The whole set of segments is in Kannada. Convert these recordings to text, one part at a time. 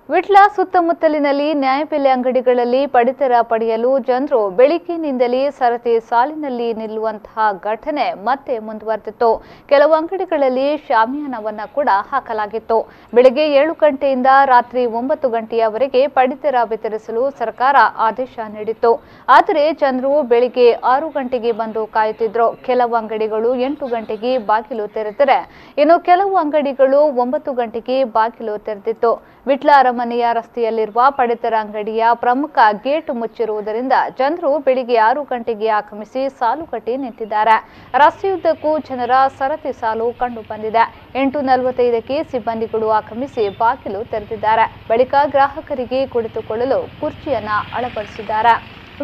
ವಿಟ್ಲ ಸುತ್ತಮುತ್ತಲಿನಲ್ಲಿ ನ್ಯಾಯಬೆಲೆ ಅಂಗಡಿಗಳಲ್ಲಿ ಪಡಿತರ ಪಡೆಯಲು ಜನರು ಬೆಳಗ್ಗಿನಿಂದಲೇ ಸರತಿ ಸಾಲಿನಲ್ಲಿ ನಿಲ್ಲುವಂತಹ ಘಟನೆ ಮತ್ತೆ ಮುಂದುವರೆದಿತ್ತು. ಕೆಲವು ಅಂಗಡಿಗಳಲ್ಲಿ ಶಾಮಿಯಾನವನ್ನ ಕೂಡ ಹಾಕಲಾಗಿತ್ತು. ಬೆಳಗ್ಗೆ 7 ಗಂಟೆಯಿಂದ ರಾತ್ರಿ 9 ಗಂಟೆಯವರೆಗೆ ಪಡಿತರ ವಿತರಿಸಲು ಸರ್ಕಾರ ಆದೇಶ ನೀಡಿತ್ತು. ಆದರೆ ಜನರು ಬೆಳಿಗ್ಗೆ 6 ಗಂಟೆಗೆ ಬಂದು ಕಾಯುತ್ತಿದ್ರು. ಕೆಲವು ಅಂಗಡಿಗಳು 8 ಗಂಟೆಗೆ ಬಾಗಿಲು ತೆರೆದರೆ ಇನ್ನು ಕೆಲವು ಅಂಗಡಿಗಳು 9 ಗಂಟೆಗೆ ಬಾಗಿಲು ತೆರೆದಿತ್ತು. ವಿಟ್ಲ ಅರಮನೆಯ ರಸ್ತೆಯಲ್ಲಿರುವ ಪಡಿತರ ಅಂಗಡಿಯ ಪ್ರಮುಖ ಗೇಟ್ ಮುಚ್ಚಿರುವುದರಿಂದ ಜನರು ಬೆಳಿಗ್ಗೆ 6 ಗಂಟೆಗೆ ಆಗಮಿಸಿ ಸಾಲು ಕಟ್ಟಿ ನಿಂತಿದ್ದಾರೆ. ರಸ್ತೆಯುದ್ದಕ್ಕೂ ಜನರ ಸರತಿ ಸಾಲು ಕಂಡು ಬಂದಿದೆ. 8:45ಕ್ಕೆ ಸಿಬ್ಬಂದಿಗಳು ಆಗಮಿಸಿ ಬಾಗಿಲು ತೆರೆದಿದ್ದಾರೆ. ಬಳಿಕ ಗ್ರಾಹಕರಿಗೆ ಕುಳಿತುಕೊಳ್ಳಲು ಕುರ್ಚಿಯನ್ನ ಅಳವಡಿಸಿದ್ದಾರೆ.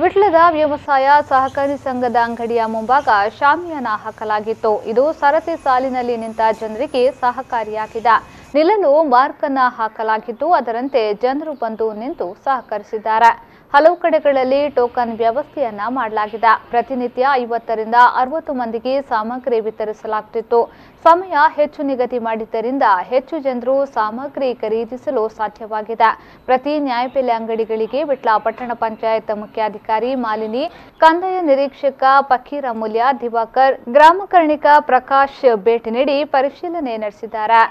ವಿಟ್ಲದ ವ್ಯವಸಾಯ ಸಹಕಾರಿ ಸಂಘದ ಅಂಗಡಿಯ ಮುಂಭಾಗ ಶಾಮಿಯಾನ ಹಾಕಲಾಗಿತ್ತು. ಇದು ಸರತಿ ಸಾಲಿನಲ್ಲಿ ನಿಂತ ಜನರಿಗೆ ಸಹಕಾರಿಯಾಗಿದೆ. ನಿಲ್ಲಲು ಮಾರ್ಕ್ ಅನ್ನು ಹಾಕಲಾಗಿದ್ದು ಅದರಂತೆ ಜನರು ಬಂದು ನಿಂತು ಸಹಕರಿಸಿದ್ದಾರೆ. ಹಲವು ಕಡೆಗಳಲ್ಲಿ ಟೋಕನ್ ವ್ಯವಸ್ಥೆಯನ್ನ ಮಾಡಲಾಗಿದೆ. ಪ್ರತಿನಿತ್ಯ 50ರಿಂದ 60 ಮಂದಿಗೆ ಸಾಮಗ್ರಿ ವಿತರಿಸಲಾಗುತ್ತಿತ್ತು. ಸಮಯ ಹೆಚ್ಚು ನಿಗದಿ ಮಾಡಿದ್ದರಿಂದ ಹೆಚ್ಚು ಜನರು ಸಾಮಗ್ರಿ ಖರೀದಿಸಲು ಸಾಧ್ಯವಾಗಿದೆ. ಪ್ರತಿ ನ್ಯಾಯಬೆಲೆ ಅಂಗಡಿಗಳಿಗೆ ವಿಟ್ಲ ಪಟ್ಟಣ ಪಂಚಾಯತ್ ಮುಖ್ಯಾಧಿಕಾರಿ ಮಾಲಿನಿ, ಕಂದಾಯ ನಿರೀಕ್ಷಕ ಫಕೀರ ಮೂಲ್ಯ, ದಿವಾಕರ್, ಗ್ರಾಮ ಕರ್ಣಿಕ ಪ್ರಕಾಶ್ ಭೇಟಿ ನೀಡಿ ಪರಿಶೀಲನೆ ನಡೆಸಿದ್ದಾರೆ.